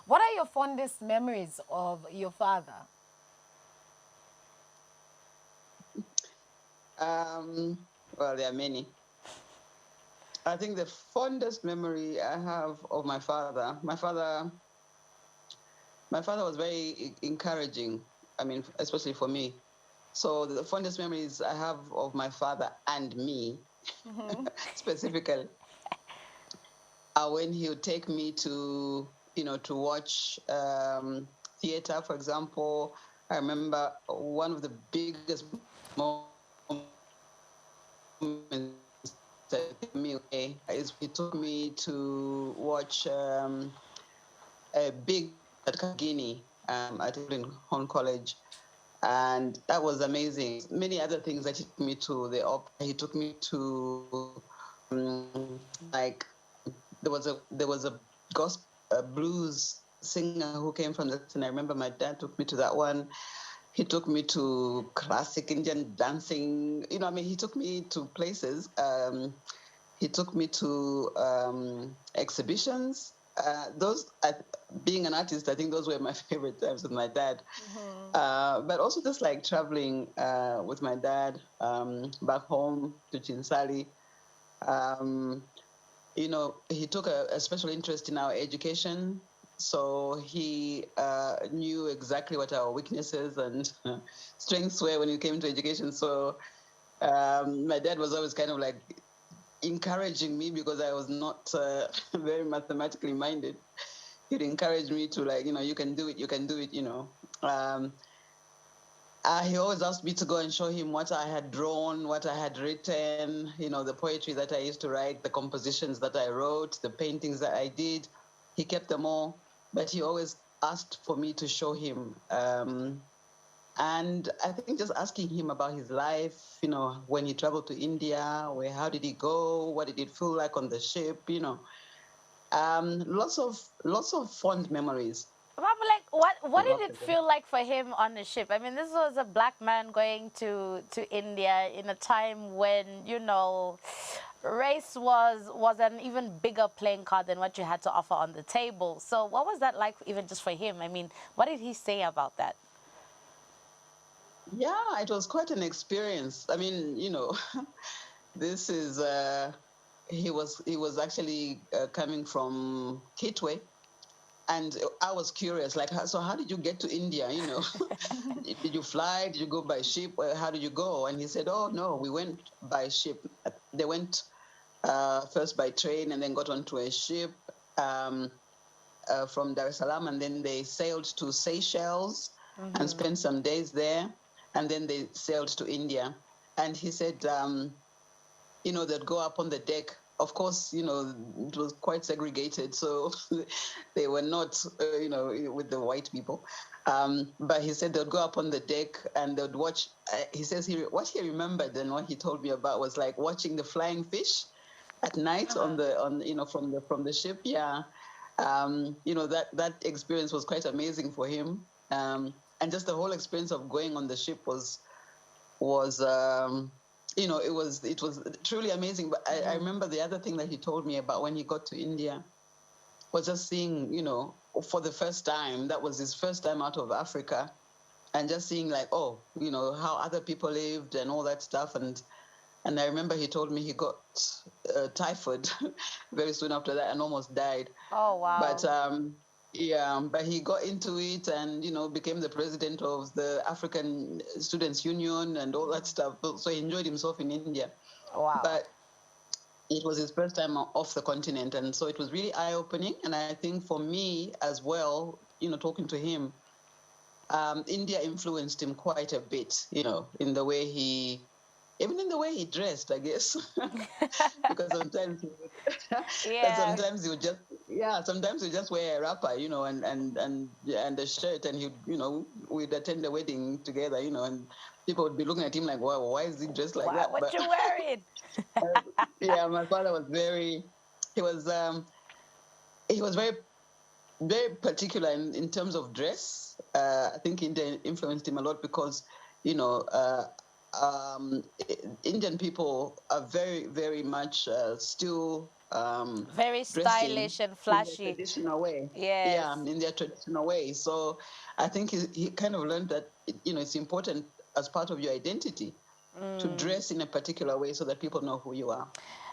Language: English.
What are your fondest memories of your father? Well, there are many. I think the fondest memory I have of my father was very encouraging. I mean, especially for me. So the fondest memories I have of my father and me, specifically, are when he would take me to, to watch theater, for example. I remember one of the biggest moments that me away is he took me to watch a big at Guinea at Hong College, and that was amazing. Many other things that he took me to the opera. He took me to like there was a gospel blues singer who came from the and I remember my dad took me to that one. He took me to classic Indian dancing. I mean, he took me to places. He took me to exhibitions. Being an artist, I think those were my favorite times with my dad. But also just like traveling with my dad back home to Chinsali. Um, he took a special interest in our education. So he knew exactly what our weaknesses and strengths were when it came to education. So my dad was always kind of like encouraging me because I was not very mathematically minded. He'd encourage me to like, you can do it, you can do it. Um, he always asked me to go and show him what I had drawn, what I had written, the poetry that I used to write, the compositions that I wrote, the paintings that I did. He kept them all, but he always asked for me to show him. And I think just asking him about his life, when he traveled to India, how did he go? What did it feel like on the ship? Lots of fond memories. Mama, like, what did it feel like for him on the ship? I mean, this was a black man going to India in a time when, race was an even bigger playing card than what you had to offer on the table. So what was that like even just for him? I mean, what did he say about that? Yeah, it was quite an experience. I mean, this is he was actually coming from Kitwe, and I was curious, like, so how did you get to India? Did you fly? Did you go by ship? How did you go? And he said, oh no, we went by ship. They went first by train and then got onto a ship um, from Dar es Salaam, and then they sailed to Seychelles and spent some days there, and then they sailed to India. And he said, they'd go up on the deck. Of course, it was quite segregated, so they were not, with the white people. But he said they'd go up on the deck and they'd watch. He says what he remembered and what he told me about was like watching the flying fish at night from the ship. Yeah, that experience was quite amazing for him. And just the whole experience of going on the ship was it was truly amazing. But I remember the other thing that he told me about when he got to India was just seeing, for the first time, that was his first time out of Africa, and just seeing like, oh, how other people lived and all that stuff. And I remember he told me he got typhoid very soon after that and almost died. Oh, wow. But yeah, but he got into it and became the president of the African Students Union and all that stuff. So he enjoyed himself in India. Wow. But it was his first time off the continent, and so it was really eye-opening. And I think for me as well, talking to him, India influenced him quite a bit, in the way even in the way he dressed, I guess, because sometimes Yeah. sometimes he would just sometimes he just wear a wrapper, and a shirt, and we'd attend the wedding together, and people would be looking at him like, wow, why is he dressed like Wow, that? what But you wearing? yeah, my father was he was he was very very particular in terms of dress. I think India influenced him a lot because, you know, uh, Indian people are very, very much still Very dressing stylish and in their flashy. traditional way. Yes. Yeah, in their traditional way. So I think he kind of learned that, it's important as part of your identity to dress in a particular way so that people know who you are.